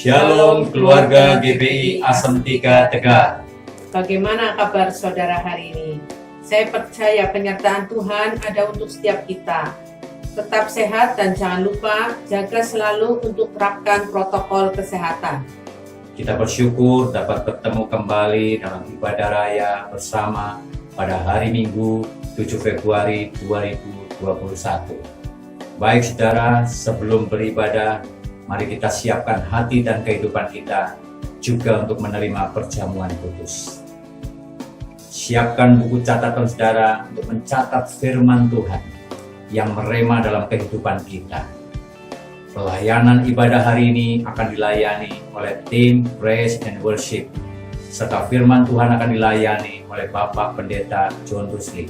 Shalom keluarga GBI Asem 3 Tegal. Bagaimana kabar saudara hari ini? Saya percaya penyertaan Tuhan ada untuk setiap kita. Tetap sehat dan jangan lupa jaga selalu untuk terapkan protokol kesehatan. Kita bersyukur dapat bertemu kembali dalam ibadah raya bersama pada hari Minggu 7 Februari 2021. Baik saudara, sebelum beribadah, mari kita siapkan hati dan kehidupan kita juga untuk menerima perjamuan kudus. Siapkan buku catatan saudara untuk mencatat firman Tuhan yang merema dalam kehidupan kita. Pelayanan ibadah hari ini akan dilayani oleh tim Praise and Worship, serta firman Tuhan akan dilayani oleh Bapak Pendeta John Rusli.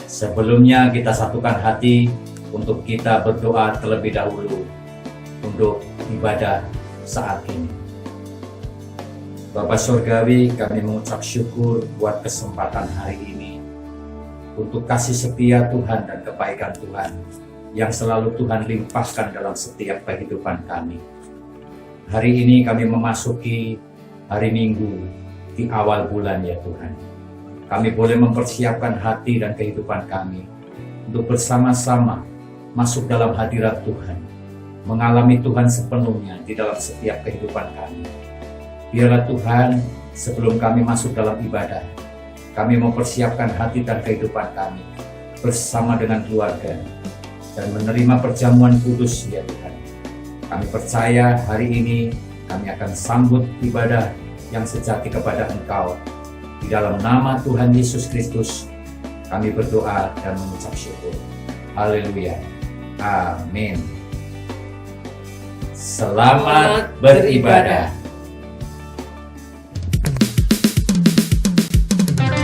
Sebelumnya kita satukan hati untuk kita berdoa terlebih dahulu untuk ibadah saat ini. Bapa Surgawi, kami mengucap syukur buat kesempatan hari ini untuk kasih setia Tuhan dan kebaikan Tuhan yang selalu Tuhan limpahkan dalam setiap kehidupan kami. Hari ini kami memasuki hari Minggu di awal bulan ya Tuhan. Kami boleh mempersiapkan hati dan kehidupan kami untuk bersama-sama masuk dalam hadirat Tuhan, mengalami Tuhan sepenuhnya di dalam setiap kehidupan kami. Biarlah Tuhan, sebelum kami masuk dalam ibadah, kami mempersiapkan hati dan kehidupan kami bersama dengan keluarga dan menerima perjamuan kudus ya Tuhan. Kami percaya hari ini kami akan sambut ibadah yang sejati kepada Engkau. Di dalam nama Tuhan Yesus Kristus kami berdoa dan mengucap syukur. Haleluya. Amin. Selamat beribadah.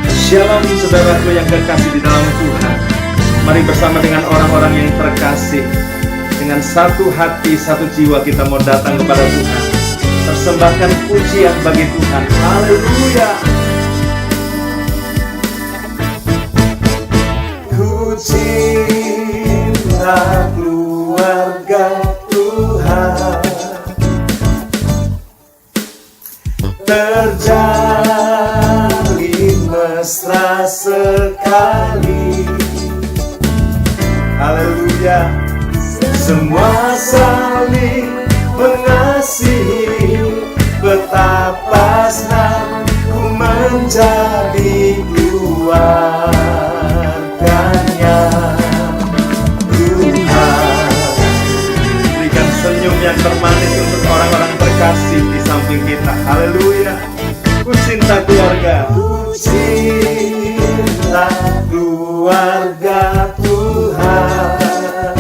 Shalom saudaraku yang terkasih di dalam Tuhan. Mari bersama dengan orang-orang yang terkasih, dengan satu hati, satu jiwa kita mau datang kepada Tuhan. Persembahkan pujian bagi Tuhan. Haleluya. Ku cinta keluarga Tuhan, terjalin mesra sekali. Haleluya. Semua saling mengasihi, betapa senang ku menjadi keluarganya. Tuhan, berikan senyum yang termanis untuk orang-orang terkasih di samping kita. Haleluya. Ku cinta keluarga. Ku cinta keluarga Tuhan,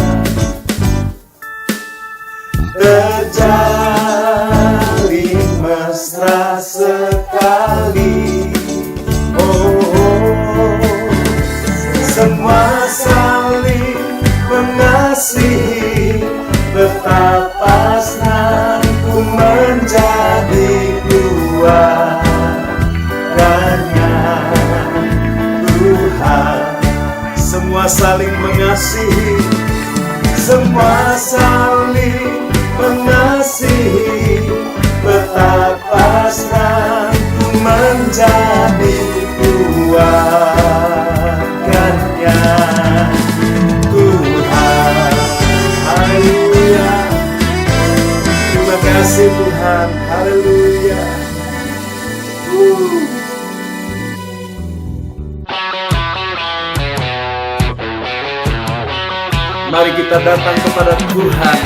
terjalin mesra sekali. Semua saling mengasihi, betapa senang ku menjadi keluarganya. Tuhan, semua saling mengasihi, semua saling mengasihi, betapa senang ku menjadi keluarganya. Tuhan, haleluya. Terima kasih Tuhan, haleluya. Mari kita datang kepada Tuhan.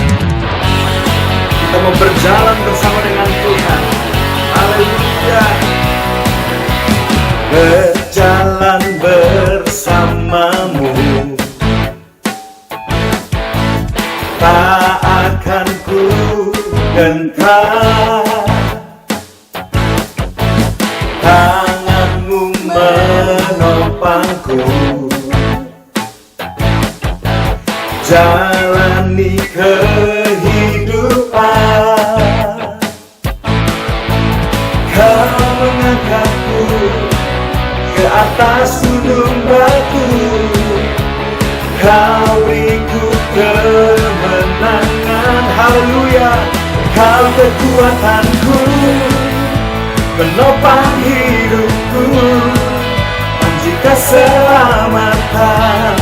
Kita mau berjalan bersama dengan Tuhan. Haleluya. Berjalan bersamamu, tak akan ku gentar. Tanganmu menopangku, jalani kehidupan. Kau mengangkatku ke atas gunung batu, Kau beriku kemenangan. Haleluya. Kau kekuatanku, menopang hidupku, panji keselamatan.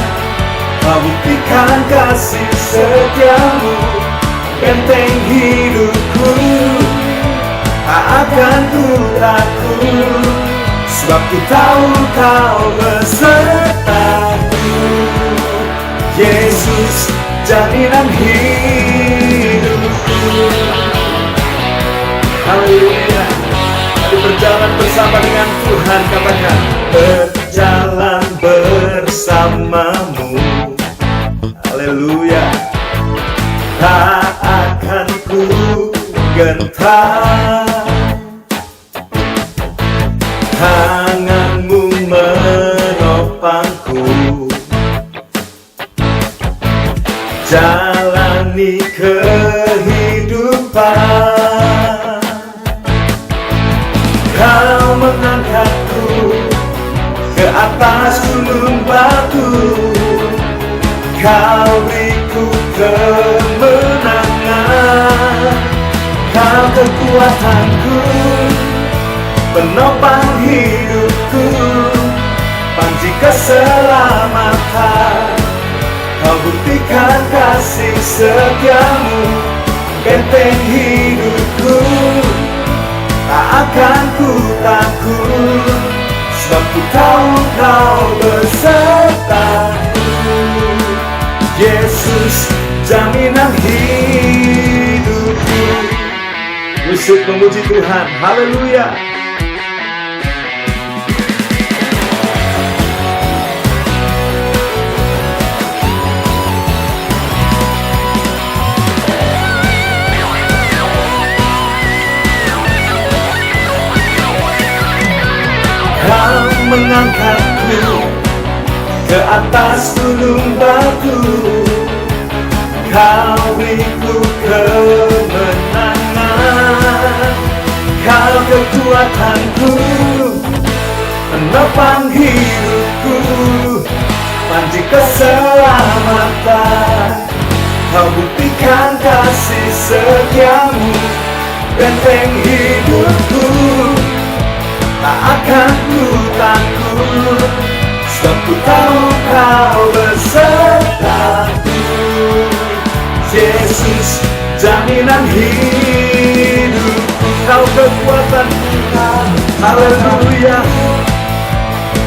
Kau buktikan kasih setiamu, benteng hidupku, tak akan ku takut, sebab ku tahu Kau besertaku. Yesus, jaminan hidupku. Haleluya. Mari berjalan bersama dengan Tuhan. Katakan, berjalan bersamamu. Haleluya. Tak akan ku gentar, tanganmu menopangku, jalani kehidupan. Kau mengangkatku ke atas gunung batu, Kau beriku kemenangan. Kau kekuatanku, penopang hidupku, panji keselamatan. Kau buktikan kasih setiamu, benteng hidupku, tak akan ku takut, sebab ku tahu Kau besertaku. Yesus, jaminan hidupku. Musik memuji Tuhan. Haleluya. mengangkatku ke atas gunung batu. Kau beriku kemenangan, Kau kekuatanku, penopang hidupku, panji keselamatan. Kau buktikan kasih setiamu, benteng hidupku. Tak akan ku takut, sebab ku tahu Kau besertaku. Yesus, jaminan hidupku, Kau kekuatanku, haleluya.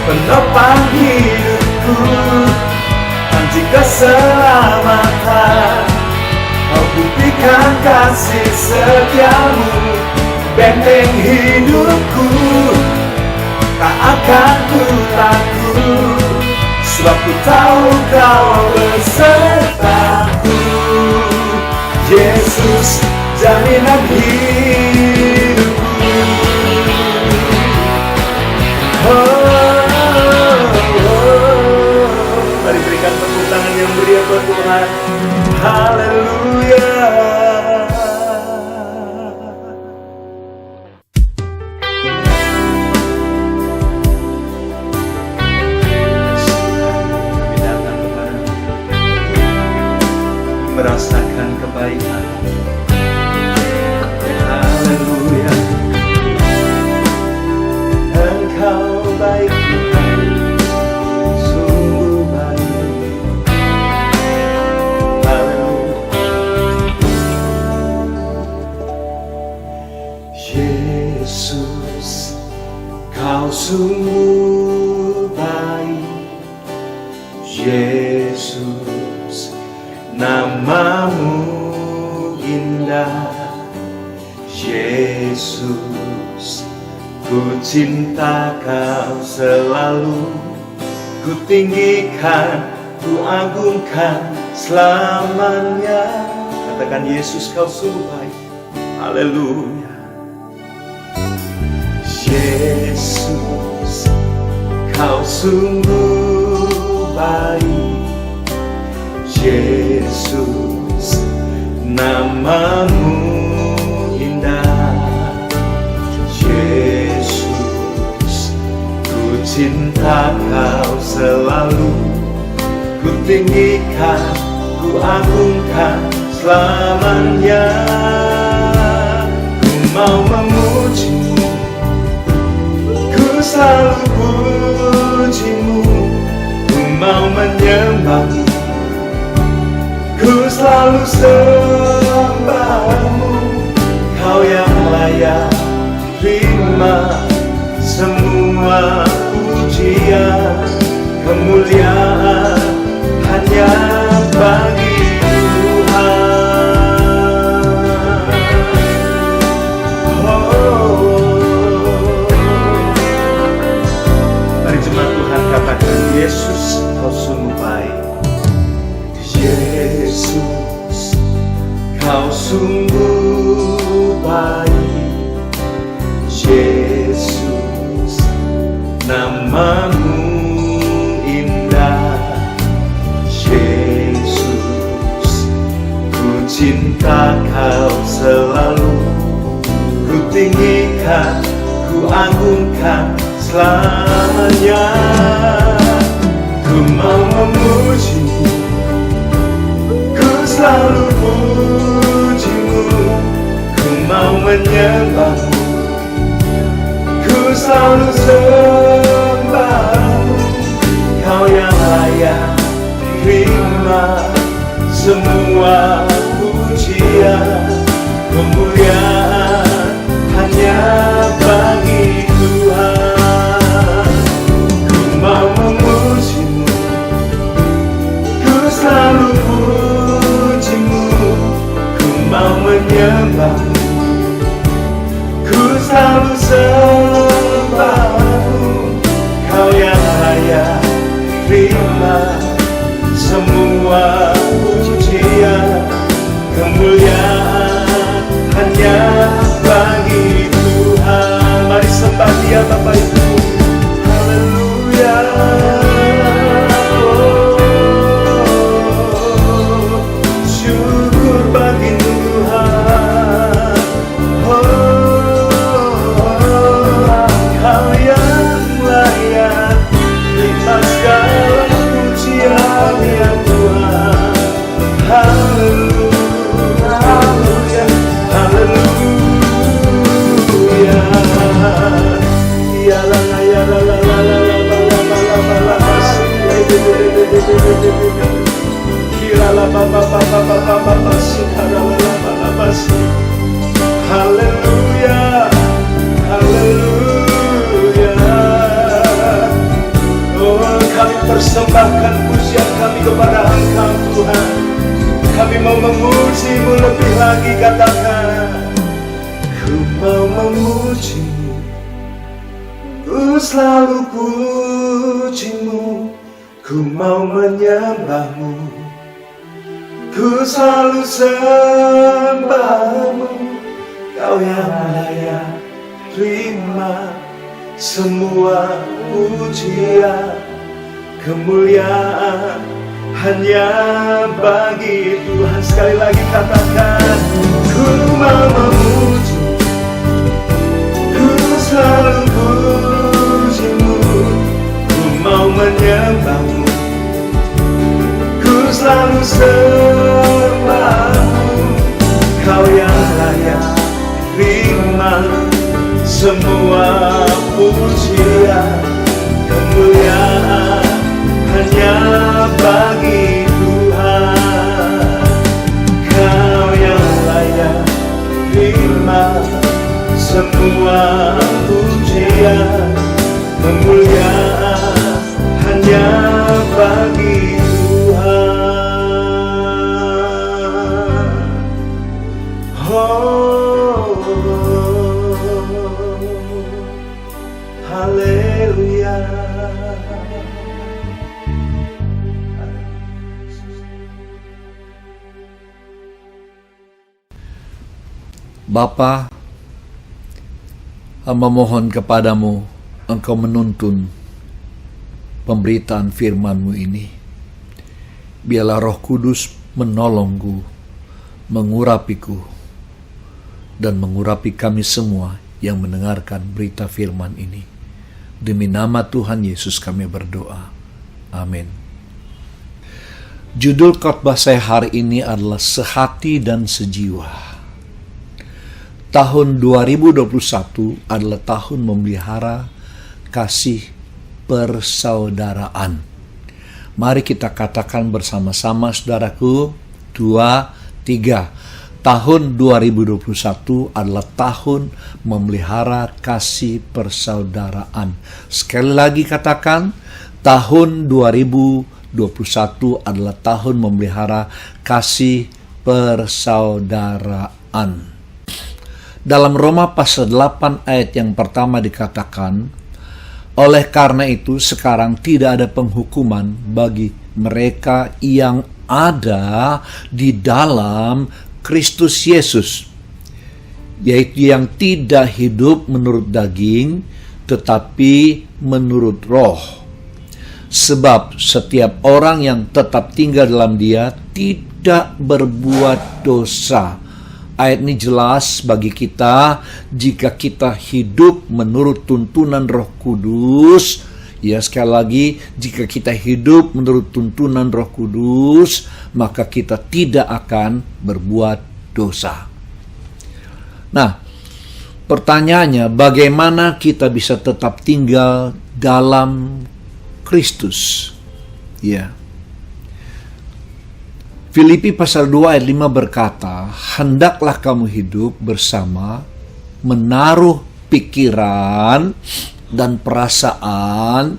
Penopang hidupku, panji keselamatan. Kau buktikan kasih setiamu, benteng hidupku. Tak akan ku takut, sebab ku tahu Kau besertaku. Yesus, jaminan hidupku. Mari berikan tepuk tangan yang meriah buat Tuhan. Haleluya. Merasakan kebaikan. Haleluya. Engkau baik Tuhan, sungguh baik. Haleluya. Yesus, Kau sungguh baik. Yesus, namamu indah. Yesus, ku cinta Kau selalu. Ku tinggikan, ku agungkan selamanya. Katakan, Yesus, Kau sungguh baik. Haleluya. Yesus, Kau sungguh baik. Yesus, namamu indah. Yesus, ku cinta Kau selalu. Ku tinggikan, ku agungkan selamanya. Ku mau memuji-Mu, ku selalu puji-Mu. Ku mau menyembah-Mu, ku selalu sembah-Mu. Kau yang layak terima semua pujian. Kemuliaan hanya bagi Tuhan. Mari jemaat Tuhan katakan, Yesus, Kau sungguh baik. Yesus, Kau sungguh baik. Yesus, namamu indah. Yesus, ku cinta Kau selalu. Ku tinggikan, ku agungkan selamanya. Ku mau memuji-Mu, selalu puji-Mu. Ku mau menyembah-Mu, ku selalu sembah-Mu. Kau yang layak terima semua pujian. Kemuliaan hanya bagi Tuhan. Ku mau memuji-Mu, ku selalu puji-Mu. Ku mau menyembah-Mu, ku selalu sembah-Mu. Kau yang layak terima semua pujian. Kemuliaan hanya bagi Tuhan. Mari sembah Dia Bapak Ibu. Haleluya. Haleluya, haleluya. Oh, kami persembahkan pujian kami kepada Engkau Tuhan. Kami mau memuji-Mu lebih lagi, katakan. Ku mau memuji-Mu, ku selalu puji-Mu. Ku mau menyembah-Mu, ku selalu sembah-Mu. Kau yang layak terima semua pujian, kemuliaan hanya bagi Tuhan. Sekali lagi katakan, ku mau memuji, ku selalu puji-Mu. Ku mau menyembah-Mu, ku selalu sembah-Mu. Kau yang layak terima semua pujian, kemuliaan hanya bagi Tuhan. Kau yang layak terima semua pujian, kemuliaan hanya bagi Tuhan. Oh, haleluya. Bapa, hamba mohon kepadamu, Engkau menuntun pemberitaan firman-Mu ini. Biarlah Roh Kudus menolongku, mengurapiku, dan mengurapi kami semua yang mendengarkan berita firman ini. Demi nama Tuhan Yesus kami berdoa. Amin. Judul khotbah saya hari ini adalah Sehati dan Sejiwa. Tahun 2021 adalah tahun memelihara kasih persaudaraan. Mari kita katakan bersama-sama, saudaraku. 2, 3. Tahun 2021 adalah tahun memelihara kasih persaudaraan. Sekali lagi katakan, tahun 2021 adalah tahun memelihara kasih persaudaraan. Dalam Roma pasal 8 ayat yang pertama dikatakan, oleh karena itu sekarang tidak ada penghukuman bagi mereka yang ada di dalam Kristus Yesus, yaitu yang tidak hidup menurut daging, tetapi menurut roh. Sebab setiap orang yang tetap tinggal dalam Dia tidak berbuat dosa. Ayat ini jelas bagi kita, jika kita hidup menurut tuntunan Roh Kudus. Ya, sekali lagi, jika kita hidup menurut tuntunan Roh Kudus, maka kita tidak akan berbuat dosa. Nah, pertanyaannya, bagaimana kita bisa tetap tinggal dalam Kristus? Ya. Filipi pasal 2 ayat 5 berkata, hendaklah kamu hidup bersama, menaruh pikiran dan perasaan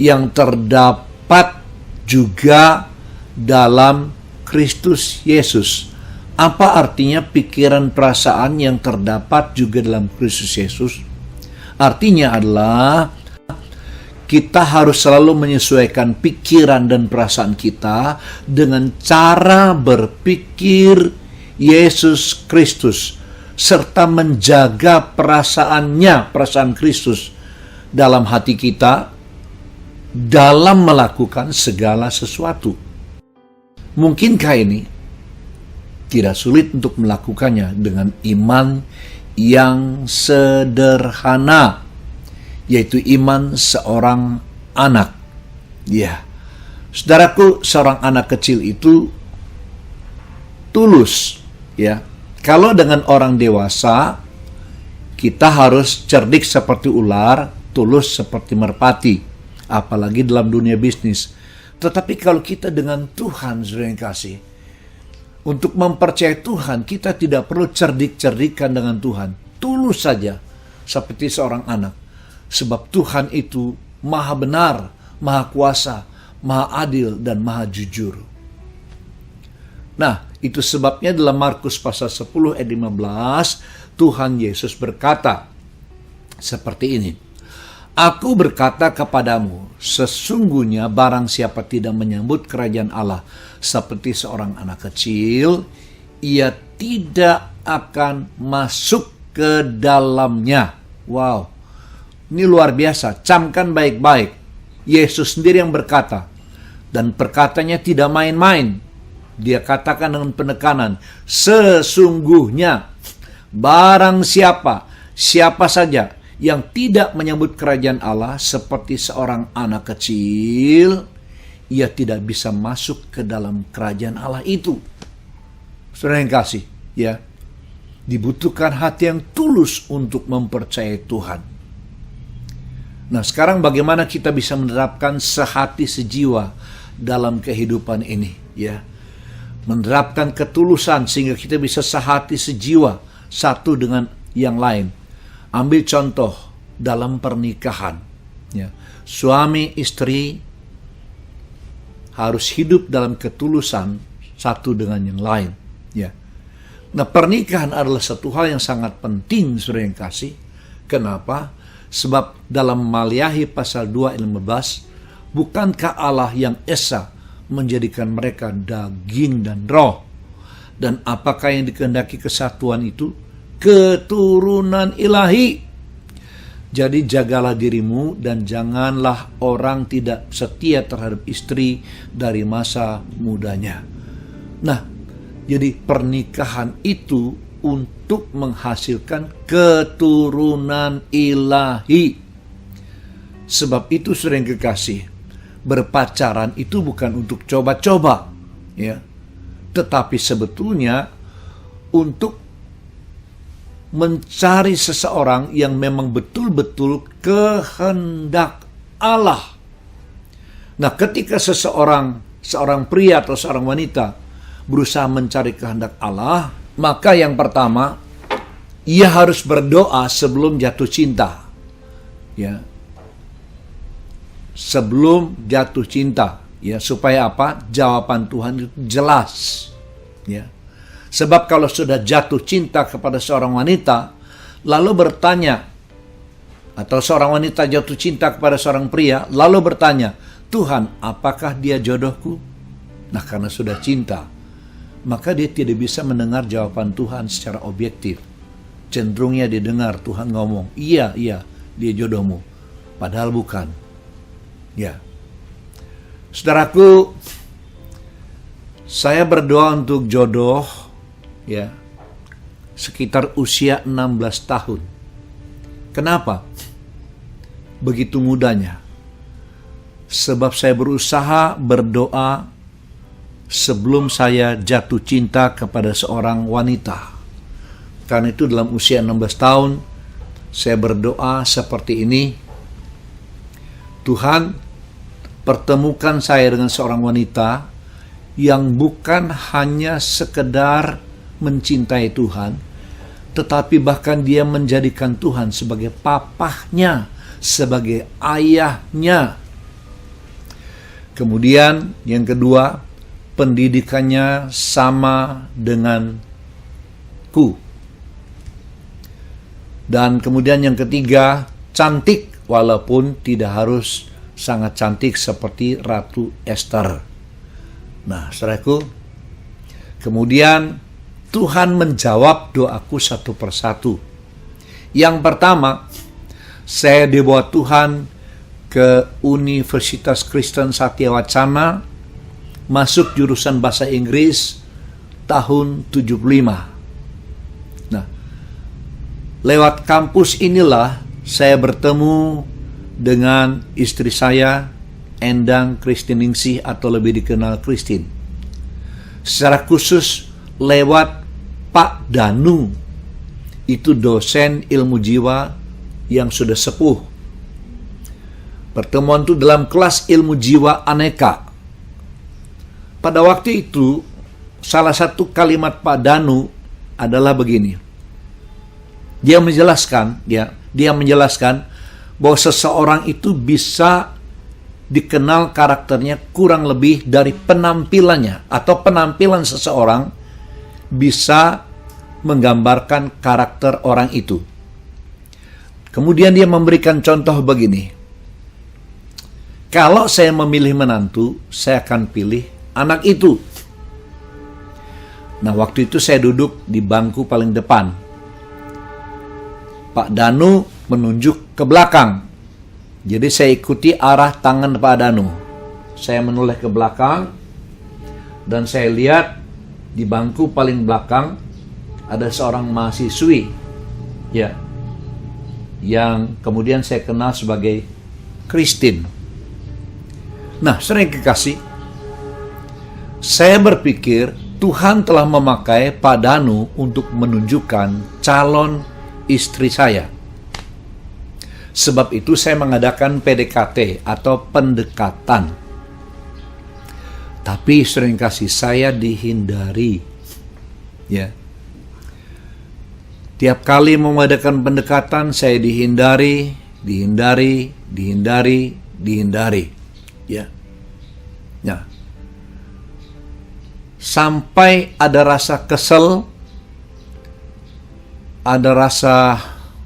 yang terdapat juga dalam Kristus Yesus. Apa artinya pikiran perasaan yang terdapat juga dalam Kristus Yesus? Artinya adalah kita harus selalu menyesuaikan pikiran dan perasaan kita dengan cara berpikir Yesus Kristus, serta menjaga perasaan Kristus dalam hati kita dalam melakukan segala sesuatu. Mungkinkah ini? Tidak sulit untuk melakukannya dengan iman yang sederhana, yaitu iman seorang anak. Ya, saudaraku, seorang anak kecil itu tulus. Ya, kalau dengan orang dewasa, kita harus cerdik seperti ular, tulus seperti merpati, apalagi dalam dunia bisnis. Tetapi kalau kita dengan Tuhan, saudara yang kasih, Untuk mempercayai Tuhan, kita tidak perlu cerdik-cerdikan dengan Tuhan. Tulus saja, seperti seorang anak. Sebab Tuhan itu maha benar, maha kuasa, maha adil, dan maha jujur. Nah, itu sebabnya dalam Markus pasal 10 ayat 15, Tuhan Yesus berkata seperti ini. Aku berkata kepadamu, sesungguhnya barang siapa tidak menyambut kerajaan Allah seperti seorang anak kecil, ia tidak akan masuk ke dalamnya. Wow, ini luar biasa. Camkan baik-baik. Yesus sendiri yang berkata, dan perkataannya tidak main-main. Dia katakan dengan penekanan, sesungguhnya barang siapa saja yang tidak menyambut kerajaan Allah seperti seorang anak kecil, ia tidak bisa masuk ke dalam kerajaan Allah itu. Saudara yang kasih, ya, dibutuhkan hati yang tulus untuk mempercayai Tuhan. Nah, sekarang bagaimana kita bisa menerapkan sehati sejiwa dalam kehidupan ini, ya? Menerapkan ketulusan sehingga kita bisa sehati sejiwa satu dengan yang lain. Ambil contoh dalam pernikahan, ya. Suami istri harus hidup dalam ketulusan satu dengan yang lain, ya. Nah, pernikahan adalah satu hal yang sangat penting, saudara yang kasih. Kenapa? Sebab dalam Maliahi pasal 2 ayat 15, bukankah Allah yang esa menjadikan mereka daging dan roh? Dan apakah yang dikehendaki kesatuan itu? Keturunan ilahi. Jadi jagalah dirimu dan janganlah orang tidak setia terhadap istri dari masa mudanya. Nah, jadi pernikahan itu untuk menghasilkan keturunan ilahi. Sebab itu sering kekasih, berpacaran itu bukan untuk coba-coba, ya, tetapi sebetulnya untuk mencari seseorang yang memang betul-betul kehendak Allah. Nah, ketika seorang pria atau seorang wanita berusaha mencari kehendak Allah, maka yang pertama, ia harus berdoa sebelum jatuh cinta. Ya. Sebelum jatuh cinta, ya, supaya apa? Jawaban Tuhan itu jelas, ya. Sebab kalau sudah jatuh cinta kepada seorang wanita, lalu bertanya, atau seorang wanita jatuh cinta kepada seorang pria, lalu bertanya, Tuhan, apakah dia jodohku? Nah, karena sudah cinta, maka dia tidak bisa mendengar jawaban Tuhan secara objektif. Cenderungnya dia dengar Tuhan ngomong, iya, dia jodohmu. Padahal bukan. Ya. Saudaraku, saya berdoa untuk jodoh, ya, sekitar usia 16 tahun. Kenapa? Begitu mudanya. Sebab saya berusaha berdoa sebelum saya jatuh cinta kepada seorang wanita. Karena itu dalam usia 16 tahun, saya berdoa seperti ini, Tuhan, pertemukan saya dengan seorang wanita yang bukan hanya sekedar mencintai Tuhan, tetapi bahkan dia menjadikan Tuhan sebagai papahnya, sebagai ayahnya. Kemudian yang kedua, pendidikannya sama denganku. Dan kemudian yang ketiga, cantik, walaupun tidak harus sangat cantik seperti Ratu Esther. Nah, saudaraku, kemudian Tuhan menjawab doaku satu persatu. Yang pertama, saya dibawa Tuhan ke Universitas Kristen Satya Wacana, masuk jurusan bahasa Inggris tahun 75. Nah, lewat kampus inilah saya bertemu dengan istri saya, Endang Kristiningsih, atau lebih dikenal Kristin. Secara khusus lewat Pak Danu, itu dosen ilmu jiwa yang sudah sepuh. Pertemuan itu dalam kelas ilmu jiwa aneka. Pada waktu itu salah satu kalimat Pak Danu adalah begini. Dia menjelaskan bahwa seseorang itu bisa dikenal karakternya kurang lebih dari penampilannya, atau penampilan seseorang bisa menggambarkan karakter orang itu. Kemudian dia memberikan contoh begini. Kalau saya memilih menantu, saya akan pilih anak itu. Nah, waktu itu saya duduk di bangku paling depan. Pak Danu menunjuk ke belakang. Jadi saya ikuti arah tangan Pak Danu. Saya menoleh ke belakang dan saya lihat di bangku paling belakang ada seorang mahasiswi, ya, yang kemudian saya kenal sebagai Christine. Nah, sering kekasih, saya berpikir Tuhan telah memakai Pak Danu untuk menunjukkan calon istri saya. Sebab itu saya mengadakan PDKT atau pendekatan. Tapi sering kasih saya dihindari. Ya. Tiap kali mengadakan pendekatan saya dihindari. Ya. Nah. Sampai ada rasa kesel, ada rasa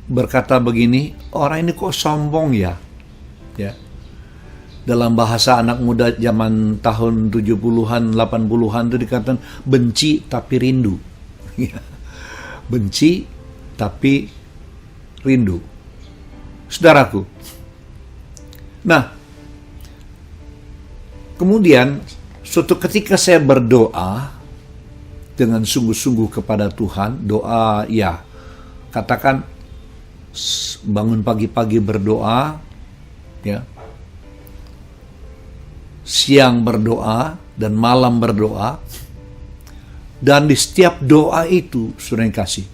berkata begini, orang ini kok sombong ya? Ya. Dalam bahasa anak muda zaman tahun 70-an, 80-an itu dikatakan benci tapi rindu. Benci tapi rindu. Saudaraku. Nah, kemudian suatu ketika saya berdoa dengan sungguh-sungguh kepada Tuhan, doa ya, katakan bangun pagi-pagi berdoa, ya, siang berdoa dan malam berdoa, dan di setiap doa itu, saudara yang kasih,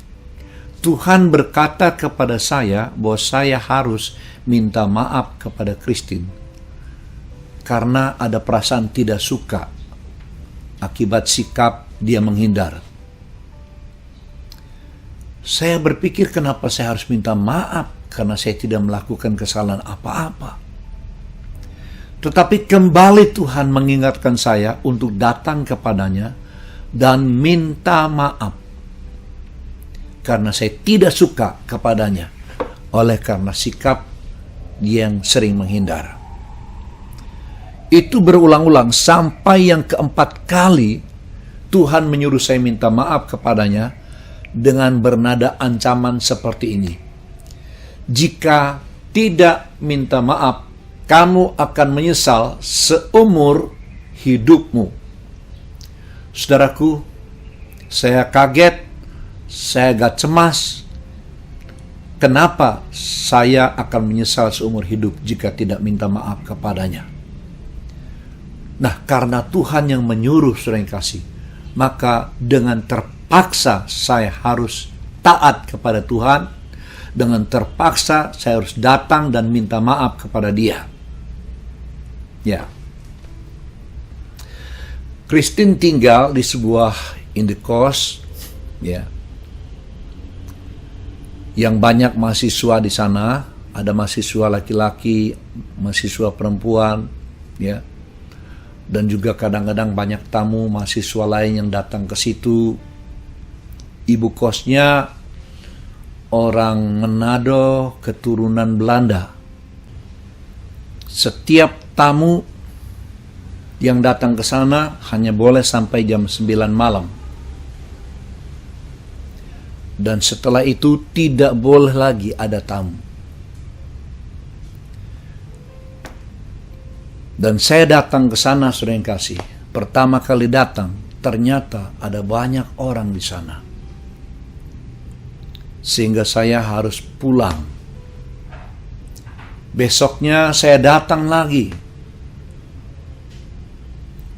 Tuhan berkata kepada saya bahwa saya harus minta maaf kepada Christine karena ada perasaan tidak suka akibat sikap dia menghindar. Saya berpikir kenapa saya harus minta maaf karena saya tidak melakukan kesalahan apa-apa. Tetapi kembali Tuhan mengingatkan saya untuk datang kepadanya dan minta maaf karena saya tidak suka kepadanya oleh karena sikap yang sering menghindar. Itu berulang-ulang sampai yang keempat kali Tuhan menyuruh saya minta maaf kepadanya dengan bernada ancaman seperti ini. Jika tidak minta maaf, kamu akan menyesal seumur hidupmu. Saudaraku, saya kaget, saya agak cemas. Kenapa saya akan menyesal seumur hidup jika tidak minta maaf kepadanya? Nah, karena Tuhan yang menyuruh, saudara yang kasih, maka dengan terpaksa saya harus taat kepada Tuhan. Dengan terpaksa saya harus datang dan minta maaf kepada Dia. Ya. Christine tinggal di sebuah indekos, ya, yang banyak mahasiswa di sana. Ada mahasiswa laki-laki, mahasiswa perempuan, ya. Dan juga kadang-kadang banyak tamu mahasiswa lain yang datang ke situ. Ibu kosnya orang Manado keturunan Belanda. Setiap tamu yang datang ke sana hanya boleh sampai jam 9 malam. Dan setelah itu tidak boleh lagi ada tamu. Dan saya datang ke sana, saudara yang kasih. Pertama kali datang, ternyata ada banyak orang di sana. Sehingga saya harus pulang. Besoknya saya datang lagi.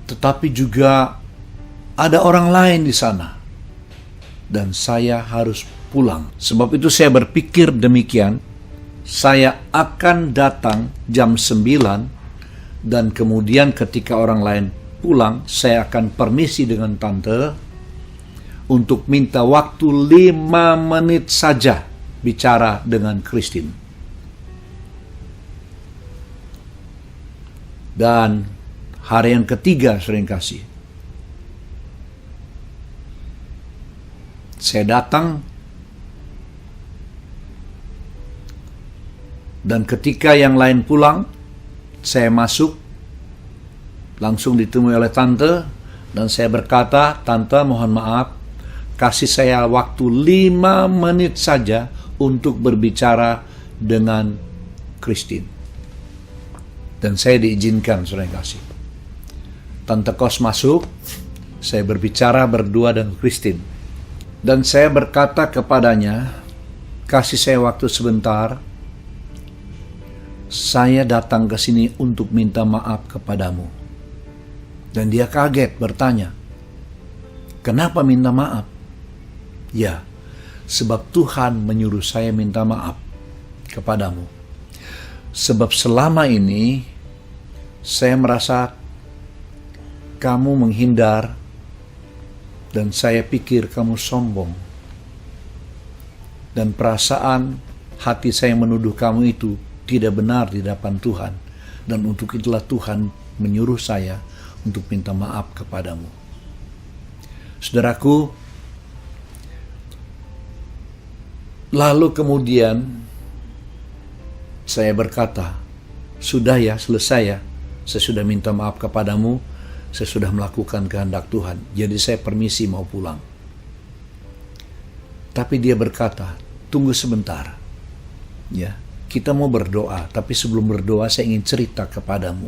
Tetapi juga ada orang lain di sana. Dan saya harus pulang. Sebab itu saya berpikir demikian. Saya akan datang jam 9. Dan kemudian ketika orang lain pulang, saya akan permisi dengan tante untuk minta waktu 5 menit saja bicara dengan Christine. Dan hari yang ketiga, sering kasih, saya datang, dan ketika yang lain pulang, saya masuk, langsung ditemui oleh tante, dan saya berkata, "Tante, mohon maaf, kasih saya waktu 5 menit saja untuk berbicara dengan Christine." Dan saya diizinkan, saudara yang kasih. Tante Kos masuk, saya berbicara berdua dengan Christine. Dan saya berkata kepadanya, "Kasih saya waktu sebentar. Saya datang ke sini untuk minta maaf kepadamu." Dan dia kaget bertanya, "Kenapa minta maaf?" "Ya, sebab Tuhan menyuruh saya minta maaf kepadamu. Sebab selama ini saya merasa kamu menghindar dan saya pikir kamu sombong. Dan perasaan hati saya menuduh kamu itu tidak benar di hadapan Tuhan. Dan untuk itulah Tuhan menyuruh saya untuk minta maaf kepadamu." Saudaraku, lalu kemudian saya berkata, "Sudah ya, selesai ya. Saya sudah minta maaf kepadamu. Saya sudah melakukan kehendak Tuhan. Jadi saya permisi mau pulang." Tapi dia berkata, "Tunggu sebentar. Ya, kita mau berdoa, tapi sebelum berdoa saya ingin cerita kepadamu."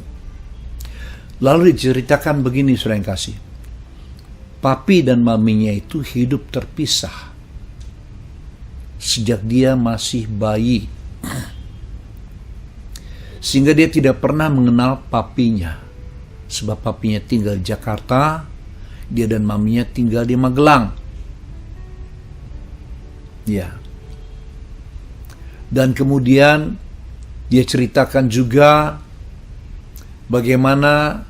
Lalu diceritakan begini, saudara yang kasih. Papi dan maminya itu hidup terpisah sejak dia masih bayi. Sehingga dia tidak pernah mengenal papinya. Sebab papinya tinggal di Jakarta, dia dan maminya tinggal di Magelang. Ya. Dan kemudian dia ceritakan juga bagaimana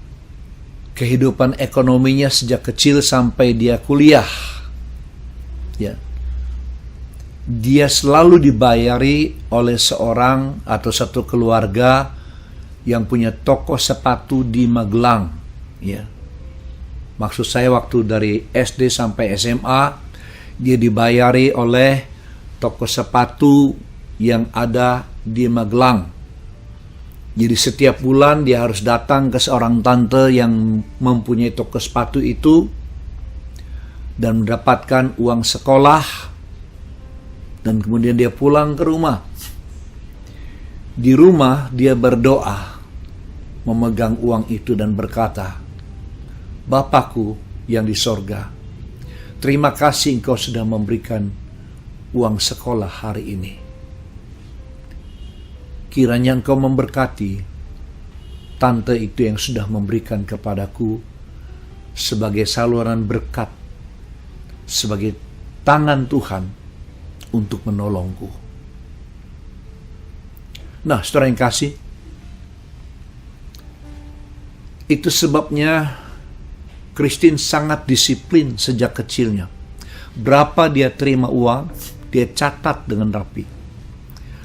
kehidupan ekonominya sejak kecil sampai dia kuliah. Ya. Dia selalu dibayari oleh seorang atau satu keluarga yang punya toko sepatu di Magelang. Ya. Maksud saya waktu dari SD sampai SMA, dia dibayari oleh toko sepatu yang ada di Magelang. Jadi setiap bulan dia harus datang ke seorang tante yang mempunyai toko sepatu itu dan mendapatkan uang sekolah. Dan kemudian dia pulang ke rumah. Di rumah dia berdoa, memegang uang itu dan berkata, "Bapakku yang di sorga, terima kasih engkau sudah memberikan uang sekolah hari ini. Kiranya engkau memberkati tante itu yang sudah memberikan kepadaku sebagai saluran berkat, sebagai tangan Tuhan untuk menolongku." Nah, saudara yang kasih, itu sebabnya Christine sangat disiplin sejak kecilnya. Berapa dia terima uang, dia catat dengan rapi.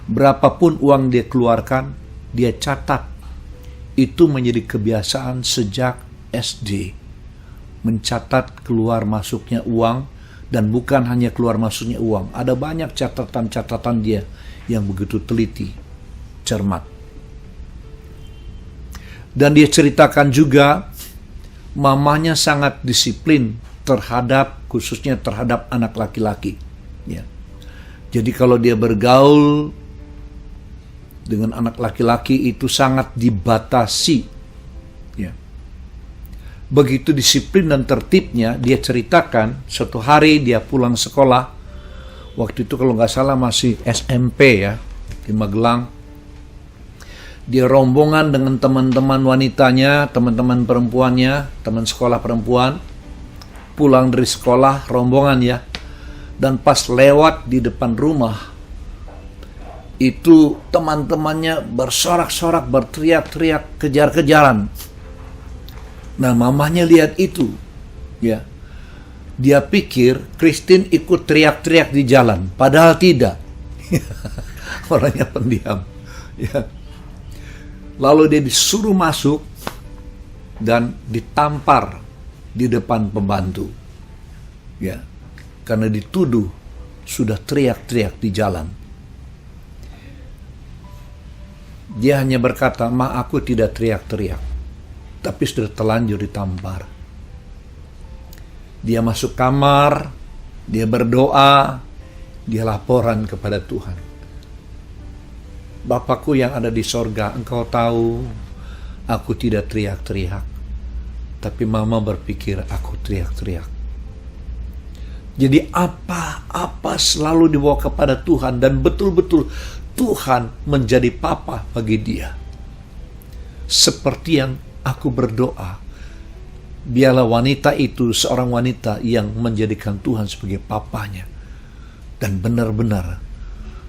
Berapapun uang dia keluarkan, dia catat. Itu menjadi kebiasaan sejak SD. Mencatat keluar masuknya uang. Dan bukan hanya keluar masuknya uang, ada banyak catatan-catatan dia yang begitu teliti, cermat. Dan dia ceritakan juga, mamanya sangat disiplin terhadap, khususnya terhadap anak laki-laki. Ya. Jadi kalau dia bergaul dengan anak laki-laki itu sangat dibatasi. Ya. Begitu disiplin dan tertibnya, dia ceritakan suatu hari dia pulang sekolah, waktu itu kalau nggak salah masih SMP ya, di Magelang. Dia rombongan dengan teman-teman wanitanya, teman-teman perempuannya, teman sekolah perempuan, pulang dari sekolah, rombongan ya. Dan pas lewat di depan rumah, itu teman-temannya bersorak-sorak, berteriak-teriak, kejar-kejaran. Nah, mamanya lihat itu, ya. Dia pikir Christine ikut teriak-teriak di jalan, padahal tidak. Orangnya pendiam. Ya. Lalu dia disuruh masuk dan ditampar di depan pembantu. Ya. Karena dituduh sudah teriak-teriak di jalan. Dia hanya berkata, "Ma, aku tidak teriak-teriak." Tapi sudah terlanjur ditampar. Dia masuk kamar, dia berdoa, dia laporan kepada Tuhan. "Bapakku yang ada di sorga, Engkau tahu aku tidak teriak-teriak. Tapi Mama berpikir aku teriak-teriak." Jadi apa-apa selalu dibawa kepada Tuhan, dan betul-betul Tuhan menjadi papa bagi dia. Seperti yang aku berdoa, biarlah wanita itu seorang wanita yang menjadikan Tuhan sebagai papanya. Dan benar-benar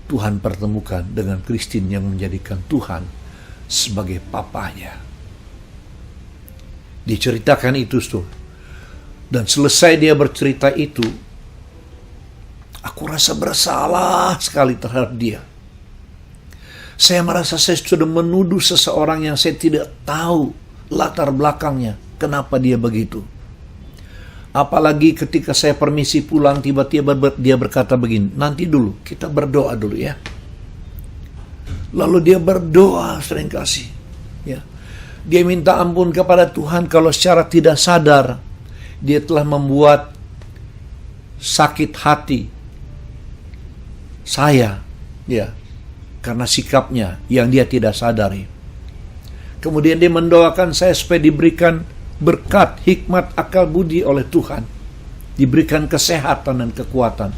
Tuhan pertemukan dengan Christine yang menjadikan Tuhan sebagai papanya. Diceritakan itu tuh. Dan selesai dia bercerita itu, aku rasa bersalah sekali terhadap dia. Saya merasa saya sudah menuduh seseorang yang saya tidak tahu latar belakangnya, kenapa dia begitu. Apalagi ketika saya permisi pulang, tiba-tiba dia berkata begini, "Nanti dulu, kita berdoa dulu ya." Lalu dia berdoa seringkali. Ya. Dia minta ampun kepada Tuhan kalau secara tidak sadar dia telah membuat sakit hati saya, ya, karena sikapnya yang dia tidak sadari. Kemudian dia mendoakan saya supaya diberikan berkat, hikmat, akal budi oleh Tuhan. Diberikan kesehatan dan kekuatan.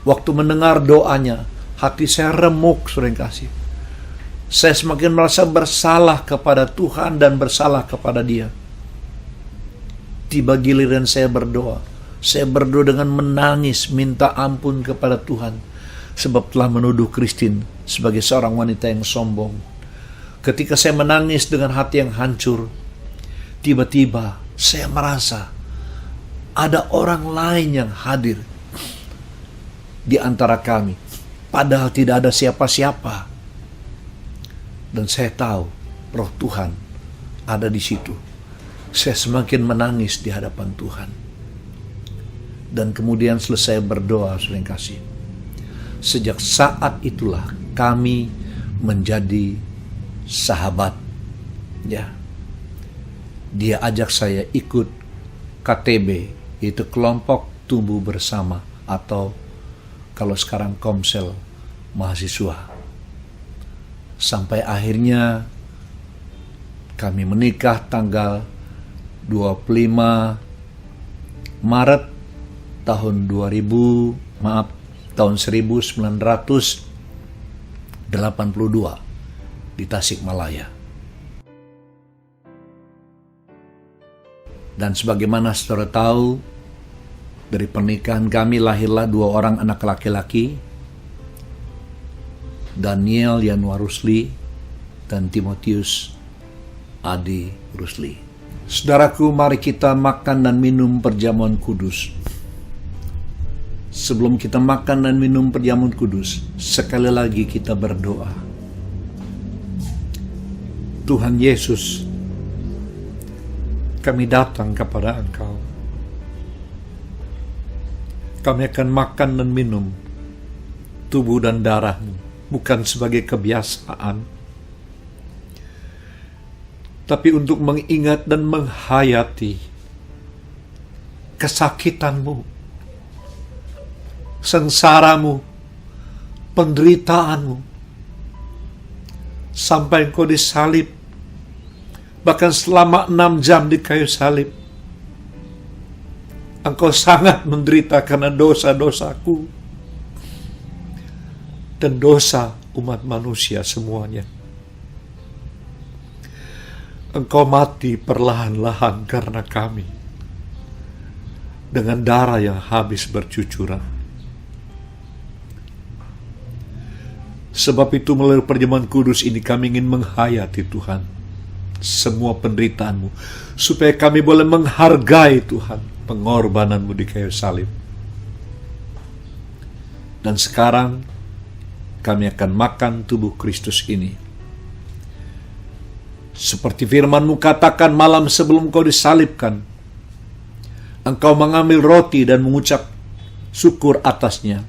Waktu mendengar doanya, hati saya remuk seringkali. Saya semakin merasa bersalah kepada Tuhan dan bersalah kepada dia. Tiba giliran saya berdoa. Saya berdoa dengan menangis, minta ampun kepada Tuhan. Sebab telah menuduh Christine sebagai seorang wanita yang sombong. Ketika saya menangis dengan hati yang hancur, tiba-tiba saya merasa ada orang lain yang hadir di antara kami. Padahal tidak ada siapa-siapa. Dan saya tahu Roh Tuhan ada di situ. Saya semakin menangis di hadapan Tuhan. Dan kemudian selesai berdoa, saudara yang kasih. Sejak saat itulah kami menjadi sahabat. Ya. Dia ajak saya ikut KTB, yaitu kelompok tumbuh bersama, atau kalau sekarang Komsel mahasiswa. Sampai akhirnya kami menikah tanggal 25 Maret tahun 1982 di Tasikmalaya. Dan sebagaimana saudara tahu, dari pernikahan kami lahirlah 2 orang anak laki-laki, Daniel Yanwar Rusli dan Timotius Adi Rusli. Saudaraku, mari kita makan dan minum perjamuan kudus. Sebelum kita makan dan minum perjamuan kudus, sekali lagi kita berdoa. Tuhan Yesus, kami datang kepada Engkau. Kami akan makan dan minum tubuh dan darah-Mu, bukan sebagai kebiasaan, tapi untuk mengingat dan menghayati kesakitan-Mu, sengsara-Mu, penderitaan-Mu, sampai Engkau disalib, bahkan selama 6 jam di kayu salib. Engkau sangat menderita karena dosa-dosaku dan dosa umat manusia semuanya. Engkau mati perlahan-lahan karena kami, dengan darah yang habis bercucuran. Sebab itu melalui perjamuan kudus ini kami ingin menghayati Tuhan semua penderitaan-Mu, supaya kami boleh menghargai Tuhan pengorbanan-Mu di kayu salib. Dan sekarang kami akan makan tubuh Kristus ini. Seperti firman-Mu katakan malam sebelum Kau disalibkan, Engkau mengambil roti dan mengucap syukur atasnya,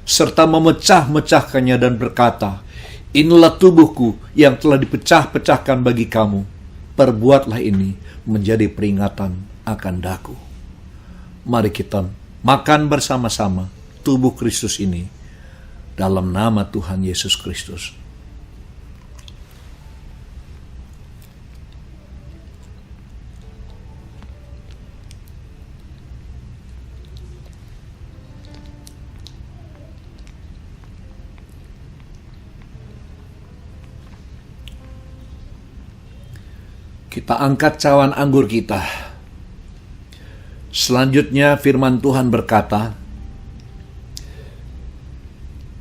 serta memecah-mecahkannya dan berkata, "Inilah tubuhku yang telah dipecah-pecahkan bagi kamu. Perbuatlah ini menjadi peringatan akan daku." Mari kita makan bersama-sama tubuh Kristus ini dalam nama Tuhan Yesus Kristus. Kita angkat cawan anggur kita. Selanjutnya firman Tuhan berkata,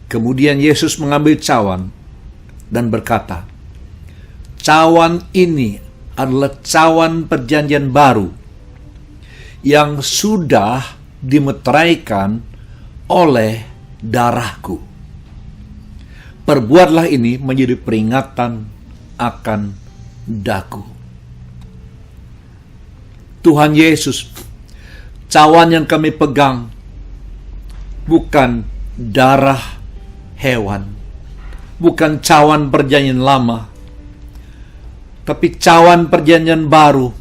kemudian Yesus mengambil cawan dan berkata, "Cawan ini adalah cawan perjanjian baru yang sudah dimeteraikan oleh darahku. Perbuatlah ini menjadi peringatan akan daku." Tuhan Yesus, cawan yang kami pegang bukan darah hewan, bukan cawan perjanjian lama, tapi cawan perjanjian baru,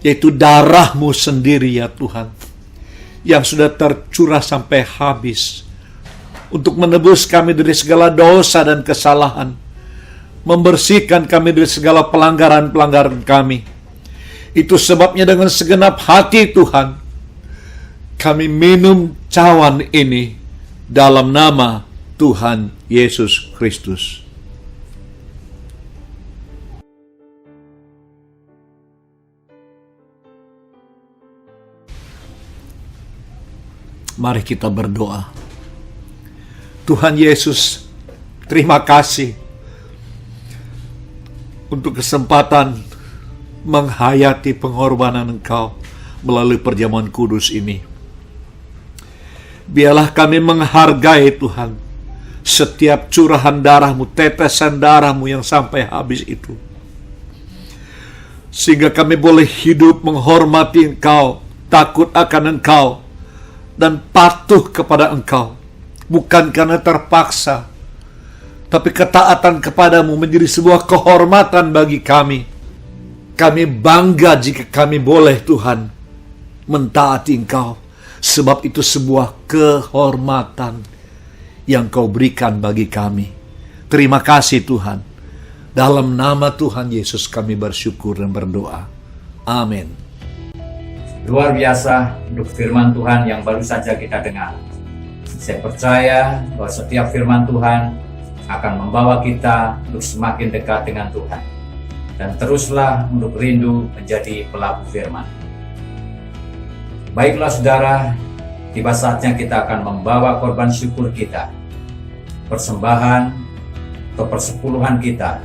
yaitu darah-Mu sendiri ya Tuhan, yang sudah tercurah sampai habis untuk menebus kami dari segala dosa dan kesalahan, membersihkan kami dari segala pelanggaran-pelanggaran kami. Itu sebabnya dengan segenap hati Tuhan, kami minum cawan ini dalam nama Tuhan Yesus Kristus. Mari kita berdoa. Tuhan Yesus, terima kasih untuk kesempatan menghayati pengorbanan Engkau melalui perjamuan kudus ini. Biarlah kami menghargai Tuhan setiap curahan darah-Mu, tetesan darah-Mu yang sampai habis itu, sehingga kami boleh hidup menghormati Engkau, takut akan Engkau, dan patuh kepada Engkau, bukan karena terpaksa, tapi ketaatan kepadamu menjadi sebuah kehormatan bagi kami. Kami bangga jika kami boleh Tuhan mentaati Engkau, sebab itu sebuah kehormatan yang Kau berikan bagi kami. Terima kasih Tuhan. Dalam nama Tuhan Yesus kami bersyukur dan berdoa. Amin. Luar biasa untuk firman Tuhan yang baru saja kita dengar. Saya percaya bahwa setiap firman Tuhan akan membawa kita untuk semakin dekat dengan Tuhan. Dan teruslah untuk rindu menjadi pelaku firman. Baiklah saudara, tiba saatnya kita akan membawa korban syukur kita, persembahan atau persepuluhan kita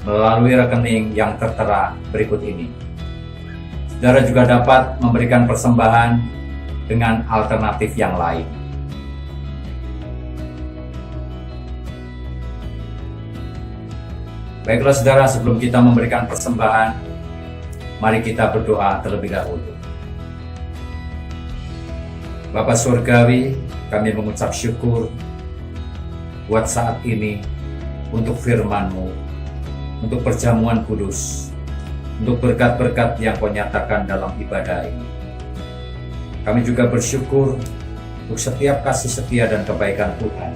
melalui rekening yang tertera berikut ini. Saudara juga dapat memberikan persembahan dengan alternatif yang lain. Baiklah saudara, sebelum kita memberikan persembahan, mari kita berdoa terlebih dahulu. Bapa Surgawi, kami mengucap syukur buat saat ini, untuk firman-Mu, untuk perjamuan kudus, untuk berkat-berkat yang Kau nyatakan dalam ibadah ini. Kami juga bersyukur untuk setiap kasih setia dan kebaikan Tuhan,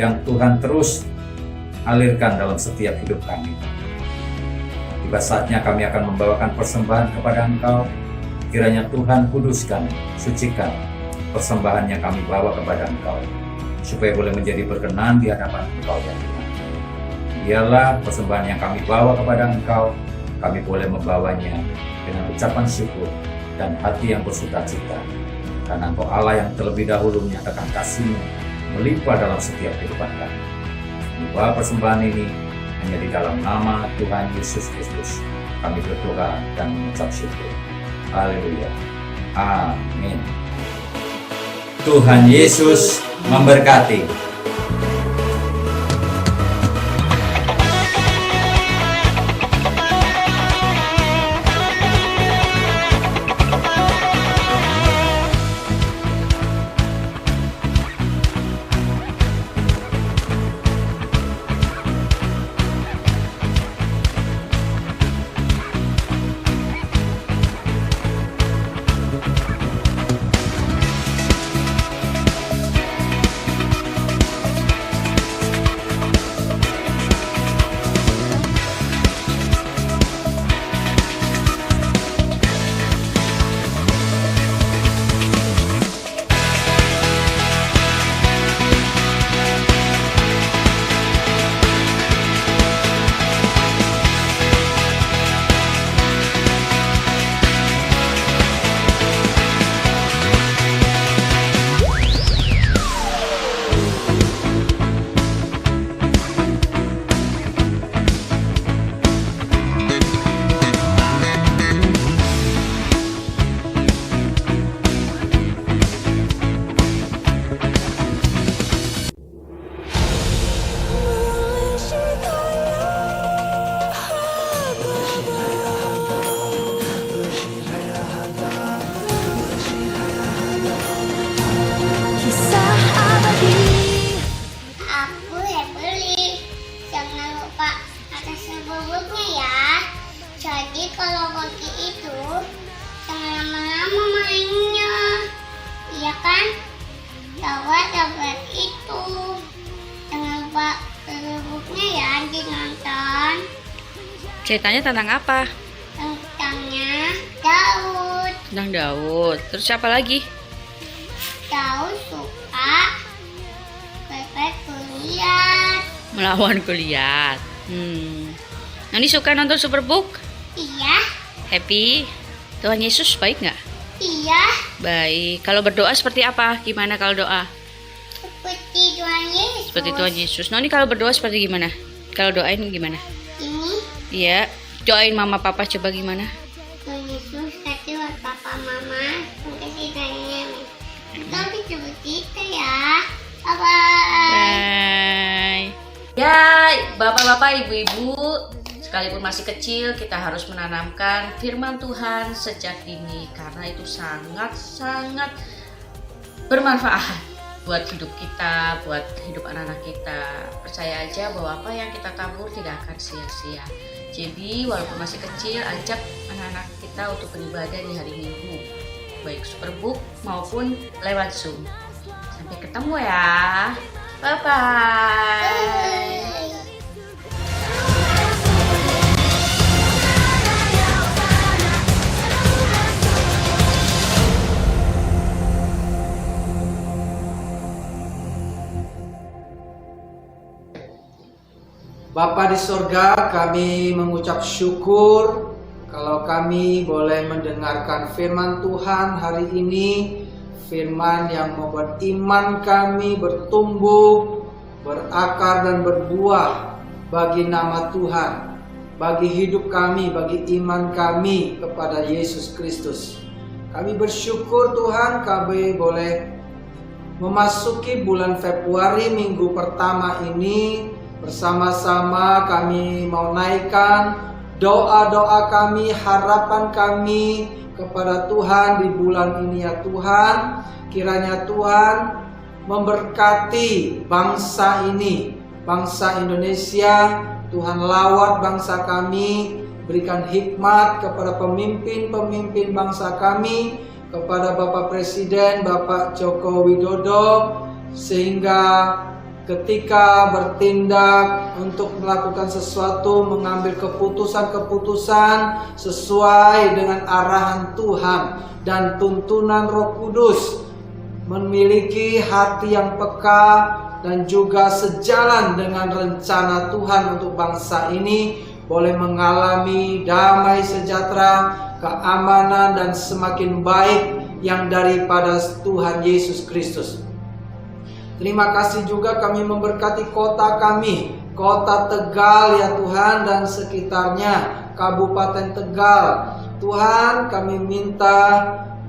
yang Tuhan terus alirkan dalam setiap hidup kami. Tiba saatnya kami akan membawakan persembahan kepada Engkau. Kiranya Tuhan kuduskan, sucikan persembahan yang kami bawa kepada Engkau, supaya boleh menjadi berkenan di hadapan Engkau ya Tuhan. Biarlah persembahan yang kami bawa kepada Engkau, kami boleh membawanya dengan ucapan syukur dan hati yang bersukacita, karena Engkau Allah yang terlebih dahulu menyatakan kasih-Mu melimpah dalam setiap kehidupan kami. Bahwa persembahan ini Hanya di dalam nama Tuhan Yesus Kristus kami berdoa dan mengucap syukur. Haleluya. Amin. Tuhan Yesus memberkati. Jadi kalau pergi itu jangan lama-lama mainnya, iya kan? Dapat itu jangan lupa bukunya ya dinonton. Ceritanya tentang apa? Tentangnya Daud. Tentang Daud. Terus siapa lagi? Daud suka pepet Goliat. Melawan Goliat. Nani suka nonton Superbook? Iya. Happy? Tuhan Yesus baik nggak? Iya. Baik. Kalau berdoa seperti apa? Gimana kalau doa? Seperti Tuhan Yesus. Seperti Tuhan Yesus. Noni kalau berdoa seperti gimana? Kalau doain gimana? Ini Iya. Doain mama papa coba gimana? Tuhan Yesus kasih buat papa mama, kasih tanya. Tapi seperti itu ya. Bye. Bye. Ya, bapak-bapak, ibu-ibu, sekalipun masih kecil, kita harus menanamkan firman Tuhan sejak dini karena itu sangat-sangat bermanfaat buat hidup kita, buat hidup anak-anak kita. Percaya aja bahwa apa yang kita tabur tidak akan sia-sia. Jadi walaupun masih kecil, ajak anak-anak kita untuk beribadah di hari Minggu, baik Superbook maupun lewat Zoom. Sampai ketemu ya. Bye-bye. Bapa di sorga, kami mengucap syukur kalau kami boleh mendengarkan firman Tuhan hari ini. Firman yang membuat iman kami bertumbuh, berakar dan berbuah bagi nama Tuhan, bagi hidup kami, bagi iman kami kepada Yesus Kristus. Kami bersyukur Tuhan, kami boleh memasuki bulan Februari minggu pertama ini. Bersama-sama kami mau naikkan doa-doa kami, harapan kami kepada Tuhan di bulan ini ya Tuhan. Kiranya Tuhan memberkati bangsa ini, bangsa Indonesia. Tuhan lawat bangsa kami, berikan hikmat kepada pemimpin-pemimpin bangsa kami, kepada Bapak Presiden, Bapak Joko Widodo, sehingga ketika bertindak untuk melakukan sesuatu, mengambil keputusan-keputusan sesuai dengan arahan Tuhan dan tuntunan Roh Kudus, memiliki hati yang peka dan juga sejalan dengan rencana Tuhan untuk bangsa ini, boleh mengalami damai sejahtera, keamanan dan semakin baik yang daripada Tuhan Yesus Kristus. Terima kasih juga kami memberkati kota kami, Kota Tegal ya Tuhan dan sekitarnya, Kabupaten Tegal. Tuhan, kami minta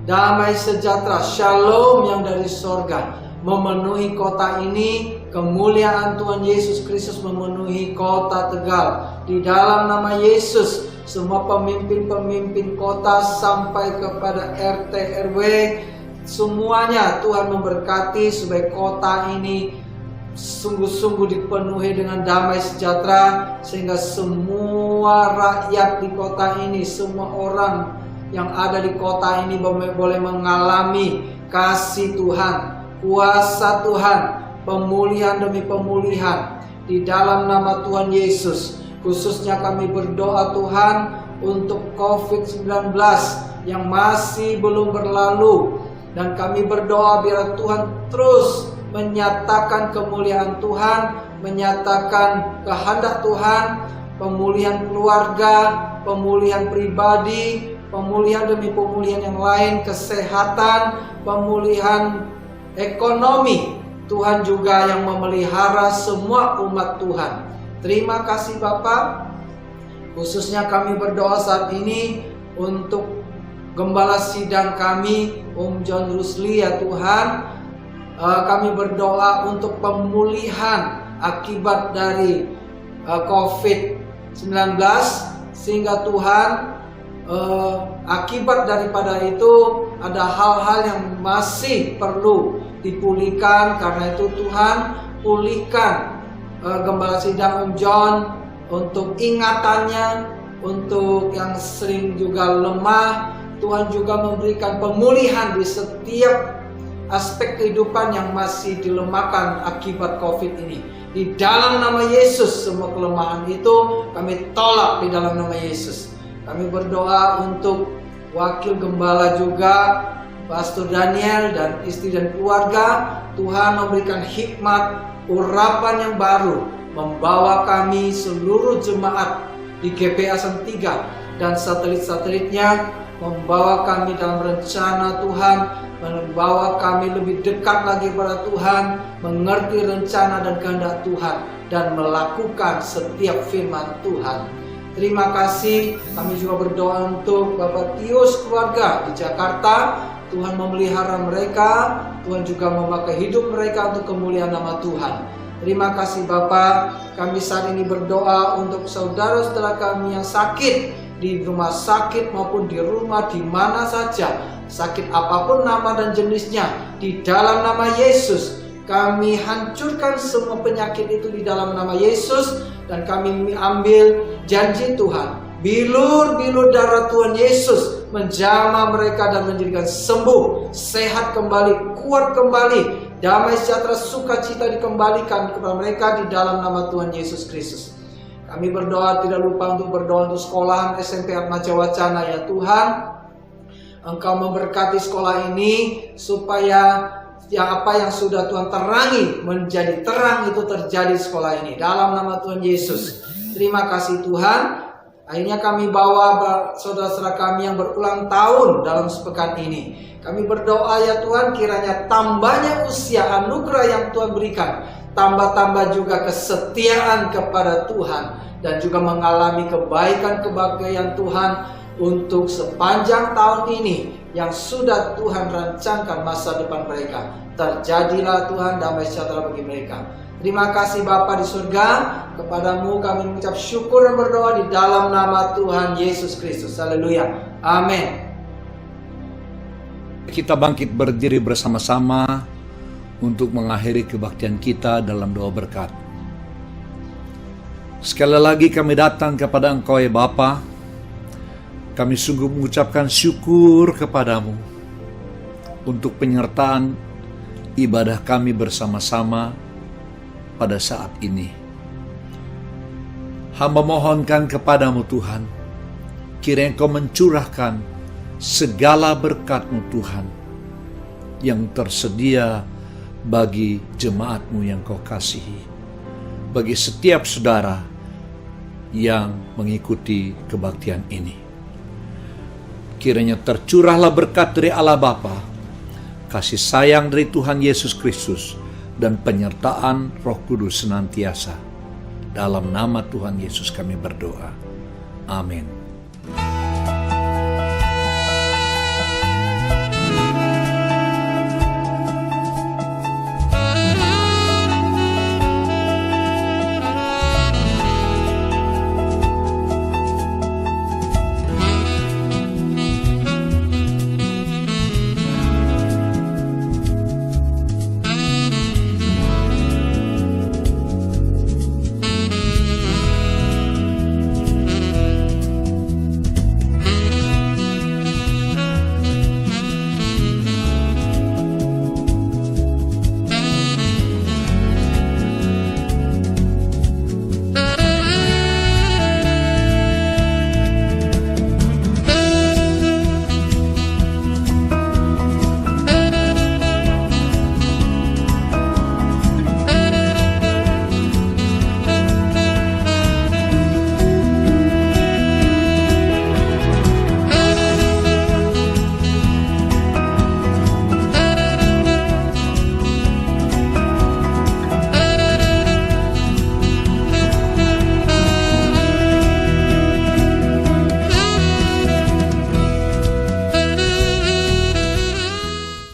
damai sejahtera, shalom yang dari sorga memenuhi kota ini. Kemuliaan Tuhan Yesus Kristus memenuhi kota Tegal. Di dalam nama Yesus, semua pemimpin-pemimpin kota sampai kepada RT RW, semuanya Tuhan memberkati supaya kota ini sungguh-sungguh dipenuhi dengan damai sejahtera, sehingga semua rakyat di kota ini, semua orang yang ada di kota ini boleh mengalami kasih Tuhan, kuasa Tuhan, pemulihan demi pemulihan di dalam nama Tuhan Yesus. Khususnya kami berdoa Tuhan untuk COVID-19 yang masih belum berlalu, dan kami berdoa biar Tuhan terus menyatakan kemuliaan Tuhan, menyatakan kehendak Tuhan, pemulihan keluarga, pemulihan pribadi, pemulihan demi pemulihan yang lain, kesehatan, pemulihan ekonomi. Tuhan juga yang memelihara semua umat Tuhan. Terima kasih Bapak. Khususnya kami berdoa saat ini untuk Gembala sidang kami, Om John Rusli ya Tuhan. Kami berdoa untuk pemulihan akibat dari COVID-19, sehingga Tuhan akibat daripada itu ada hal-hal yang masih perlu dipulihkan. Karena itu Tuhan, pulihkan Gembala sidang Om John untuk ingatannya, untuk yang sering juga lemah. Tuhan juga memberikan pemulihan di setiap aspek kehidupan yang masih dilemahkan akibat COVID ini. Di dalam nama Yesus, semua kelemahan itu kami tolak di dalam nama Yesus. Kami berdoa untuk wakil gembala juga, Pastor Daniel dan istri dan keluarga. Tuhan memberikan hikmat, urapan yang baru, membawa kami seluruh jemaat di GPA San 3 dan satelit-satelitnya, membawa kami dalam rencana Tuhan, membawa kami lebih dekat lagi pada Tuhan, mengerti rencana dan kehendak Tuhan, dan melakukan setiap firman Tuhan. Terima kasih. Kami juga berdoa untuk Bapak Tius keluarga di Jakarta. Tuhan memelihara mereka, Tuhan juga memakai hidup mereka untuk kemuliaan nama Tuhan. Terima kasih Bapak. Kami saat ini berdoa untuk saudara-saudara kami yang sakit di rumah sakit maupun di rumah, di mana saja, sakit apapun nama dan jenisnya, di dalam nama Yesus kami hancurkan semua penyakit itu di dalam nama Yesus. Dan kami ambil janji Tuhan, bilur-bilur darah Tuhan Yesus menjamah mereka dan menjadikan sembuh, sehat kembali, kuat kembali, damai sejahtera sukacita dikembalikan kepada mereka di dalam nama Tuhan Yesus Kristus. Kami berdoa, tidak lupa untuk berdoa untuk sekolahan SMP Atmaja Wacana ya Tuhan. Engkau memberkati sekolah ini supaya apa yang sudah Tuhan terangi menjadi terang, itu terjadi di sekolah ini dalam nama Tuhan Yesus. Terima kasih Tuhan. Akhirnya kami bawa saudara-saudara kami yang berulang tahun dalam sepekan ini. Kami berdoa ya Tuhan, kiranya tambahnya usia anugerah yang Tuhan berikan, tambah-tambah juga kesetiaan kepada Tuhan, dan juga mengalami kebaikan-kebaikan Tuhan untuk sepanjang tahun ini yang sudah Tuhan rancangkan masa depan mereka. Terjadilah Tuhan damai sejahtera bagi mereka. Terima kasih Bapa di surga, kepadamu kami mengucap syukur dan berdoa di dalam nama Tuhan Yesus Kristus. Haleluya. Amin. Kita bangkit berdiri bersama-sama untuk mengakhiri kebaktian kita dalam doa berkat. Sekali lagi kami datang kepada Engkau ya Bapa. Kami sungguh mengucapkan syukur kepadamu untuk penyertaan ibadah kami bersama-sama pada saat ini. Hamba mohonkan kepadamu Tuhan, kiranya Engkau mencurahkan segala berkat-Mu Tuhan yang tersedia bagi jemaat-Mu yang Kau kasihi, bagi setiap saudara yang mengikuti kebaktian ini. Kiranya tercurahlah berkat dari Allah Bapa, kasih sayang dari Tuhan Yesus Kristus, dan penyertaan Roh Kudus senantiasa Dalam nama Tuhan Yesus kami berdoa. Amin.